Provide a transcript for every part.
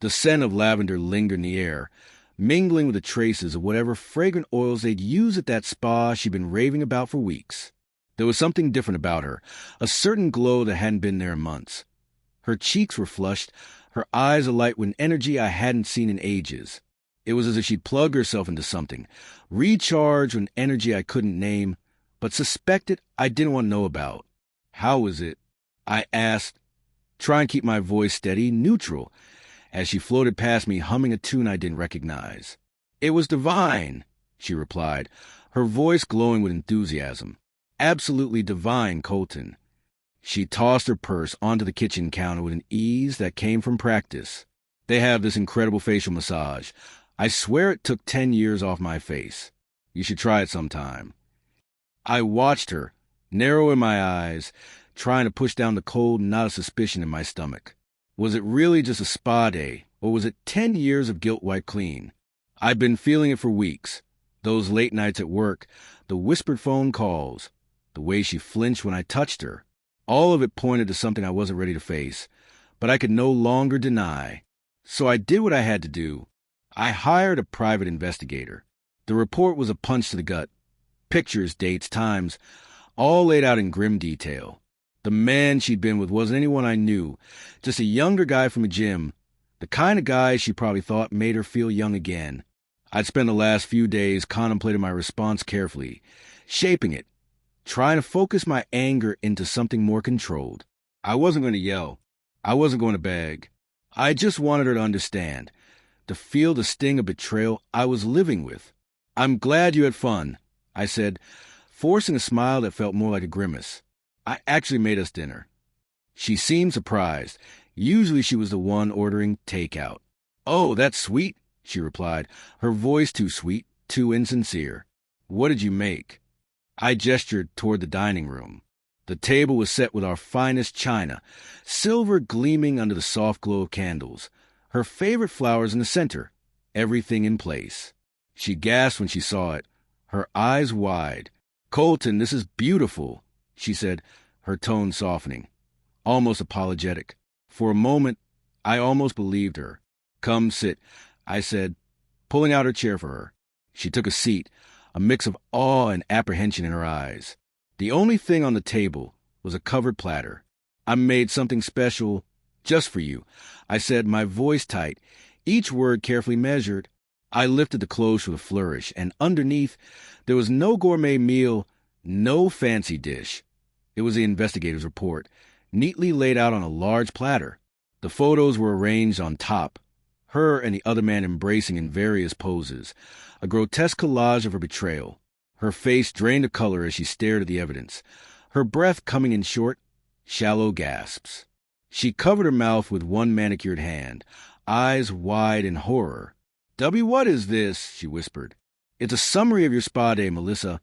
The scent of lavender lingered in the air, mingling with the traces of whatever fragrant oils they'd used at that spa she'd been raving about for weeks. There was something different about her, a certain glow that hadn't been there in months. Her cheeks were flushed, her eyes alight with an energy I hadn't seen in ages. It was as if she'd plugged herself into something, recharged with an energy I couldn't name, but suspected I didn't want to know about. "How was it?" I asked, trying to keep my voice steady, neutral, as she floated past me humming a tune I didn't recognize. "It was divine," she replied, her voice glowing with enthusiasm. "Absolutely divine, Colton." She tossed her purse onto the kitchen counter with an ease that came from practice. "They have this incredible facial massage. I swear it took 10 years off my face. You should try it sometime." I watched her, narrow in my eyes, trying to push down the cold knot of suspicion in my stomach. Was it really just a spa day, or was it 10 years of guilt wiped clean? I'd been feeling it for weeks. Those late nights at work, the whispered phone calls, the way she flinched when I touched her. All of it pointed to something I wasn't ready to face, but I could no longer deny. So I did what I had to do. I hired a private investigator. The report was a punch to the gut. Pictures, dates, times, all laid out in grim detail. The man she'd been with wasn't anyone I knew, just a younger guy from a gym, the kind of guy she probably thought made her feel young again. I'd spent the last few days contemplating my response carefully, shaping it, trying to focus my anger into something more controlled. I wasn't going to yell. I wasn't going to beg. I just wanted her to understand, to feel the sting of betrayal I was living with. "I'm glad you had fun," I said, forcing a smile that felt more like a grimace. "I actually made us dinner." She seemed surprised. Usually she was the one ordering takeout. "Oh, that's sweet," she replied, her voice too sweet, too insincere. "What did you make?" I gestured toward the dining room. The table was set with our finest china, silver gleaming under the soft glow of candles, her favorite flowers in the center, everything in place. She gasped when she saw it, her eyes wide. "Colton, this is beautiful," she said, her tone softening, almost apologetic. For a moment, I almost believed her. "Come sit," I said, pulling out her chair for her. She took a seat, a mix of awe and apprehension in her eyes. The only thing on the table was a covered platter. "I made something special just for you," I said, my voice tight, each word carefully measured. I lifted the clothes with a flourish, and underneath, there was no gourmet meal, no fancy dish. It was the investigator's report, neatly laid out on a large platter. The photos were arranged on top, her and the other man embracing in various poses, a grotesque collage of her betrayal. Her face drained of color as she stared at the evidence, her breath coming in short, shallow gasps. She covered her mouth with one manicured hand, eyes wide in horror. "What is this?" she whispered. "It's a summary of your spa day, Melissa,"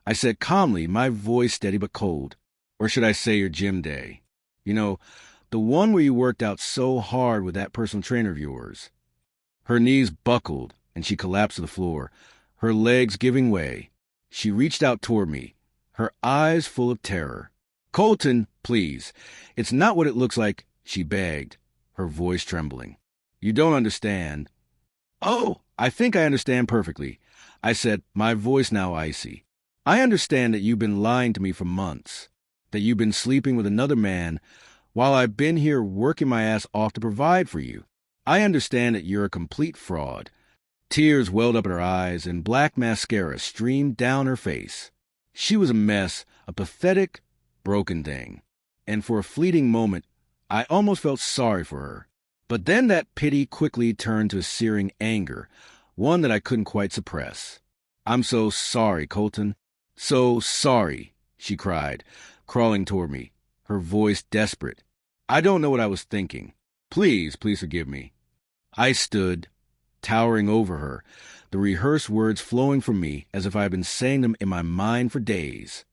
I said calmly, my voice steady but cold. "Or should I say your gym day? You know, the one where you worked out so hard with that personal trainer of yours." Her knees buckled, and she collapsed to the floor, her legs giving way. She reached out toward me, her eyes full of terror. "Colton, please. It's not what it looks like," she begged, her voice trembling. "You don't understand." "Oh, I think I understand perfectly," I said, my voice now icy. "I understand that you've been lying to me for months, that you've been sleeping with another man while I've been here working my ass off to provide for you. I understand that you're a complete fraud." Tears welled up in her eyes, and black mascara streamed down her face. She was a mess, a pathetic, broken thing. And for a fleeting moment, I almost felt sorry for her. But then that pity quickly turned to a searing anger, one that I couldn't quite suppress. "I'm so sorry, Colton. So sorry," she cried, crawling toward me, her voice desperate. "I don't know what I was thinking. Please forgive me." I stood, towering over her, the rehearsed words flowing from me as if I had been saying them in my mind for days.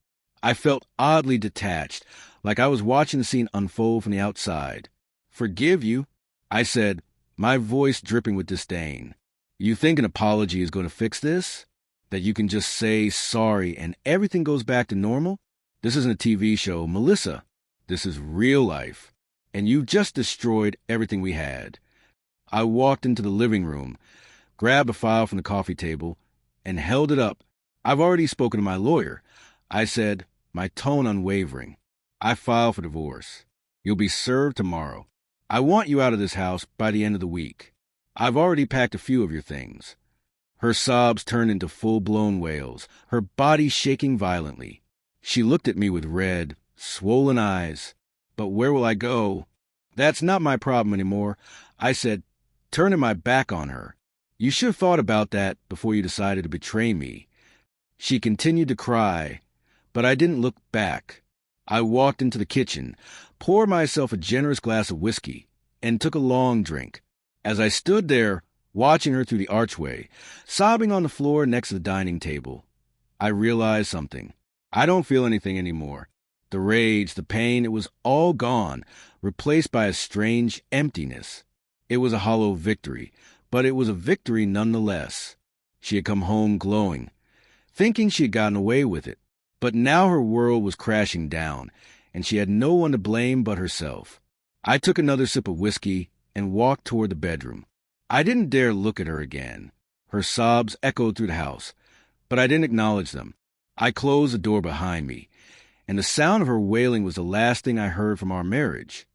I felt oddly detached, like I was watching the scene unfold from the outside. "Forgive you?" I said, my voice dripping with disdain. "You think an apology is going to fix this? That you can just say sorry and everything goes back to normal? This isn't a TV show, Melissa. This is real life. And you've just destroyed everything we had." I walked into the living room, grabbed a file from the coffee table, and held it up. I've already spoken to my lawyer, I said, my tone unwavering. I filed for divorce. You'll be served tomorrow. I want you out of this house by the end of the week. I've already packed a few of your things. Her sobs turned into full-blown wails, her body shaking violently. She looked at me with red, swollen eyes. But where will I go? That's not my problem anymore, I said, turning my back on her. You should have thought about that before you decided to betray me. She continued to cry, but I didn't look back. I walked into the kitchen, poured myself a generous glass of whiskey, and took a long drink. As I stood there, watching her through the archway, sobbing on the floor next to the dining table, I realized something. I don't feel anything anymore. The rage, the pain, it was all gone, replaced by a strange emptiness. It was a hollow victory, but it was a victory nonetheless. She had come home glowing, thinking she had gotten away with it. But now her world was crashing down, and she had no one to blame but herself. I took another sip of whiskey and walked toward the bedroom. I didn't dare look at her again. Her sobs echoed through the house, but I didn't acknowledge them. I closed the door behind me, and the sound of her wailing was the last thing I heard from our marriage.